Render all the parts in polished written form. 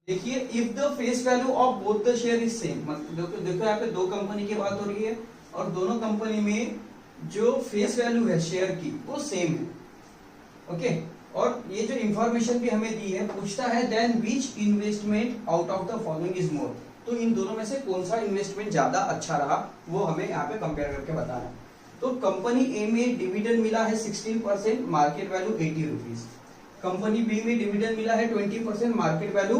देखिए if the face value of both the share is same, मतलब देखो यहाँ पे दो कंपनी की बात हो रही है और दोनों कंपनी में जो फेस वैल्यू है शेयर की वो सेम है। ओके, और ये जो इंफॉर्मेशन भी हमें दी है, पूछता है then which investment out of the following is more, तो इन दोनों में से कौन सा इन्वेस्टमेंट ज्यादा अच्छा रहा वो हमें यहाँ पे कंपेयर करके बताना है। तो कंपनी ए में डिविडेंड मिला है 16%, market value 80 rupees. Company B में डिविडेंड मिला है 20%, मार्केट वैल्यू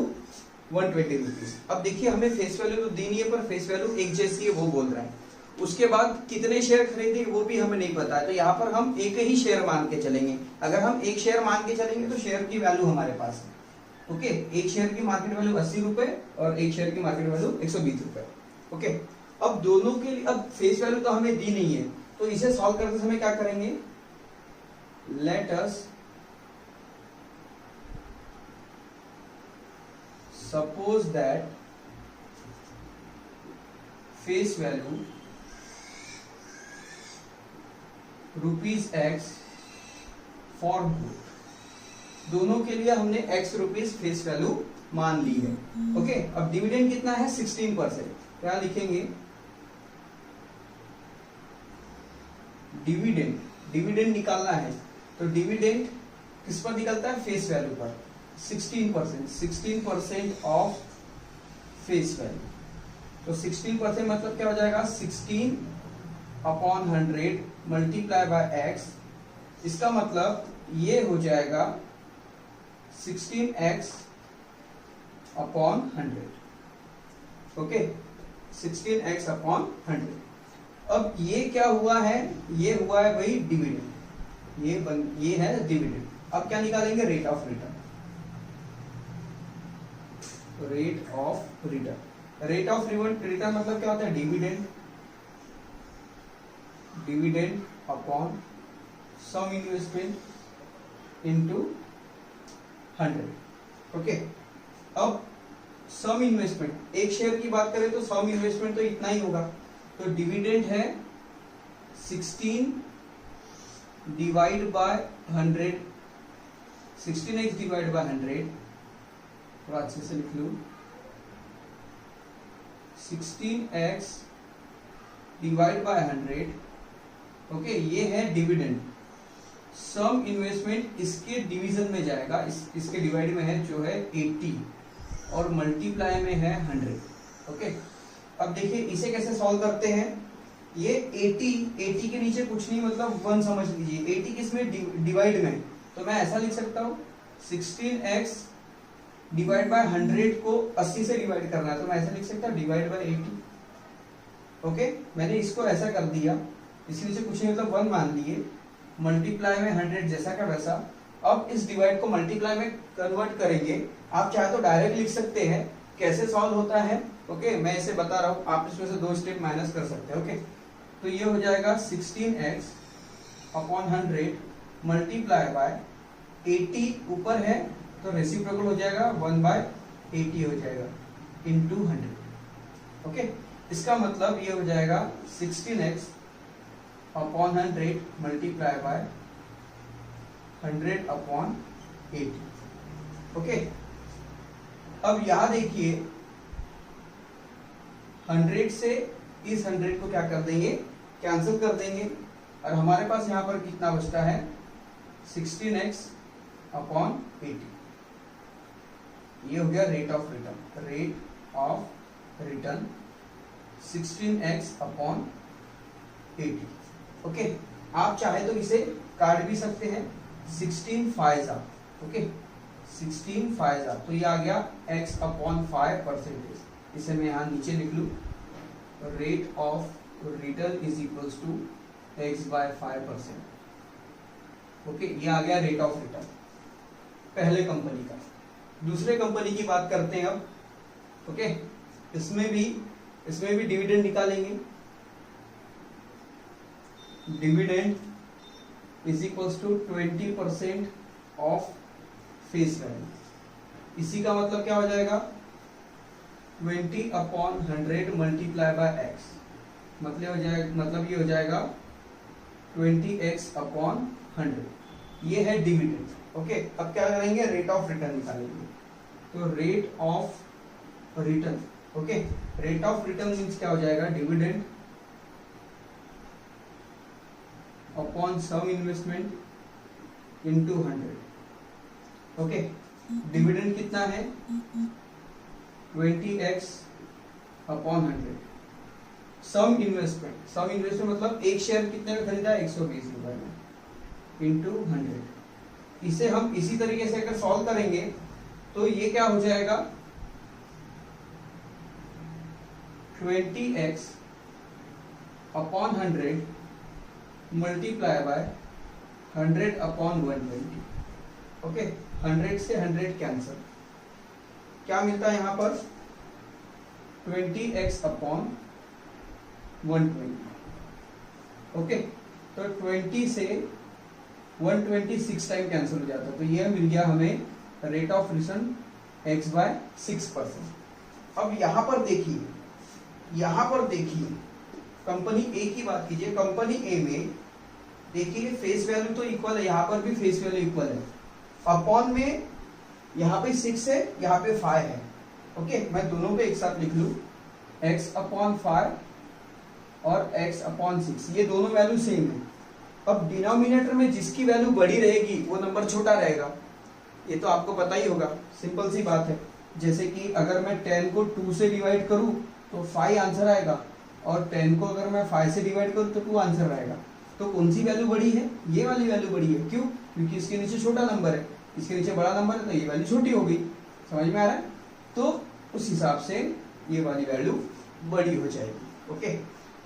120 रुपीज। अब देखिए हमें फेस वैल्यू तो दी नहीं है पर फेस वैल्यू एक जैसी है वो बोल रहा है। उसके बाद कितने शेयर खरीदे वो भी हमें नहीं पता है, तो यहाँ पर हम एक ही शेयर मान के चलेंगे। अगर हम एक शेयर मान के चलेंगे तो शेयर की वैल्यू हमारे पास है। ओके, एक शेयर की मार्केट वैल्यू 80 रुपए और एक शेयर की मार्केट वैल्यू 120 रुपए। ओके, अब दोनों के लिए अब फेस वैल्यू तो हमें दी नहीं है, तो इसे सॉल्व करते समय क्या करेंगे, let us suppose that face value ₹X for both, दोनों के लिए हमने X रुपीज फेस वैल्यू मान ली है। ओके, अब डिविडेंड कितना है 16%, क्या लिखेंगे, डिविडेंड, डिविडेंड निकालना है तो डिविडेंड किस पर निकलता है, फेस वैल्यू पर, 16%, 16% ऑफ फेस वैल्यू, तो 16% मतलब क्या हो जाएगा 16 अपॉन 100 मल्टीप्लाई बाय x, इसका मतलब ये हो जाएगा 16x upon 100। Okay, 16x upon 100। अब ये क्या हुआ है, ये हुआ है भाई डिविडेंड, ये है डिविडेंड। अब क्या निकालेंगे, rate of return, rate of return. Rate of return मतलब क्या होता है, dividend, dividend upon sum investment into 100। Okay, अब सम इन्वेस्टमेंट, एक शेयर की बात करें तो सम इन्वेस्टमेंट तो इतना ही होगा, तो डिविडेंड है 16 divide by 100, 16x divide by 100, थोड़ा अच्छे से लिख लूं, 16x डिवाइड बाय 100। ओके, ये है डिविडेंड। सम इन्वेस्टमेंट इसके डिवीजन में जाएगा, इसके डिवाइड में है जो है 80 और मल्टीप्लाई में है 100। ओके, अब देखिए इसे कैसे सॉल्व करते हैं, ये 80 के नीचे कुछ नहीं मतलब 1 समझ लीजिए, 80 किसमें, डिवाइड में, तो मैं ऐसा लिख सकता हूँ 16x डिवाइड बाय 100 को 80 से डिवाइड करना है, तो मैं ऐसा लिख सकता हूँ डिवाइड बाय 80। ओके, मैंने इसको ऐसा कर दिया, इसके नीचे कुछ नहीं मतलब 1 मान लिए, मल्टीप्लाई में 100 जैसा का वैसा। अब इस डिवाइड को मल्टीप्लाई में कन्वर्ट करेंगे, आप चाहे तो डायरेक्ट लिख सकते हैं, कैसे सॉल्व होता है ओके मैं इसे बता रहा हूं, आप इसमें से 2 स्टेप माइनस कर सकते हैं। ओके, तो ये हो जाएगा 16x अपॉन 100 मल्टीप्लाई बाय 80 ऊपर है तो रेसिप्रोकल हो जाएगा 1/80 हो जाएगा इनटू 100। ओके, इसका मतलब ये हो जाएगा 16x upon 100 multiply by 100 upon 80। Okay, अब यहां देखिए 100 से इस 100 को क्या कर देंगे, कैंसिल कर देंगे, और हमारे पास यहां पर कितना बचता है 16x अपॉन 80। ये हो गया rate of return, rate of return 16x upon 80। Okay, आप चाहे तो इसे काट भी सकते हैं, 16 5 ओके 16 5 तो ये आ गया x अपॉन 5%। इसे मैं यहाँ नीचे लिख लूँ, rate of return is equals to x by 5%। Okay, ये आ गया रेट ऑफ रिटर्न पहले कंपनी का। दूसरे कंपनी की बात करते हैं अब। ओके, इसमें भी डिविडेंड निकालेंगे, dividend is equals to 20% of face value. इसी का मतलब क्या हो जाएगा 20 अपॉन 100 मल्टीप्लाई बाय x, मतलब ये हो जाएगा 20x अपॉन 100। ये है डिविडेंड। ओके, अब क्या करेंगे, रेट ऑफ रिटर्न निकालेंगे। तो rate of return, okay, rate of return means क्या हो जाएगा, dividend upon sum investment into 100, okay. Dividend कितना है, 20x अपॉन 100। सम इन्वेस्टमेंट मतलब एक शेयर कितने में खरीदा, 120 रुपए में, इंटू 100। इसे हम इसी तरीके से अगर सॉल्व करेंगे तो ये क्या हो जाएगा, 20x upon 100 multiply by 100 upon 120, okay. 100 से 100 कैंसल, क्या मिलता है यहाँ पर, 20x अपॉन 120, ओके। तो 20 से 126 टाइम कैंसिल हो जाता है, तो ये मिल गया हमें rate of return x by 6%। अब यहाँ पर देखिए कंपनी ए की बात कीजिए। कंपनी ए में देखिए फेस वैल्यू तो इक्वल है, यहाँ पर भी फेस वैल्यू इक्वल है, अपॉन में यहाँ पे 6 है, यहाँ पे 5 है, ओके। मैं दोनों पे एक साथ लिख लूं, x अपॉन 5 और x अपॉन 6, ये दोनों वैल्यू सेम है। अब डिनोमिनेटर में जिसकी वैल्यू बड़ी रहेगी वो नंबर छोटा रहेगा, ये तो आपको पता ही होगा, सिंपल सी बात है। जैसे कि अगर मैं 10 को 2 से डिवाइड करूं तो 5 आंसर आएगा, और 10 को अगर मैं 5 से डिवाइड करूं तो 2 आंसर आएगा। तो कौन सी वैल्यू बड़ी है, ये वाली वैल्यू बड़ी है, क्यों, क्योंकि इसके नीचे छोटा नंबर है, इसके नीचे बड़ा नंबर है, तो ये वैल्यू छोटी हो गई। समझ में आ रहा है, तो उस हिसाब से ये वाली वैल्यू बड़ी हो जाएगी, ओके।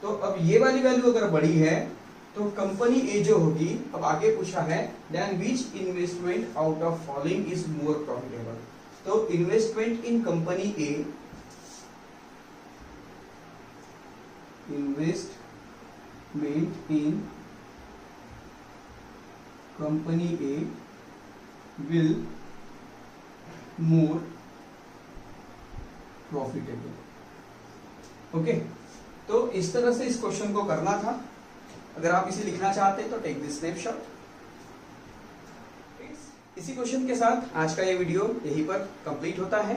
तो अब ये वाली वैल्यू अगर बड़ी है तो कंपनी ए जो होगी, अब आगे पूछा है then which investment out of following is more profitable. तो investment in company A, investment in company A will more profitable, okay. तो इस तरह से इस क्वेश्चन को करना था। अगर आप इसे लिखना चाहते हैं तो टेक दिस स्नैपशॉट। इसी क्वेश्चन के साथ आज का ये वीडियो यहीं पर कंप्लीट होता है।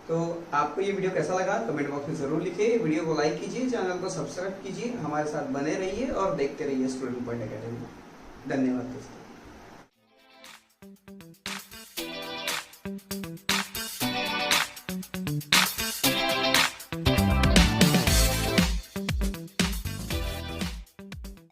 तो आपको ये वीडियो कैसा लगा कमेंट बॉक्स में जरूर लिखिए, वीडियो को लाइक कीजिए, चैनल को सब्सक्राइब कीजिए, हमारे साथ बने रहिए और देखते रहिए स्टूडेंट पॉइंट एकेडमी। धन्यवाद दोस्तों।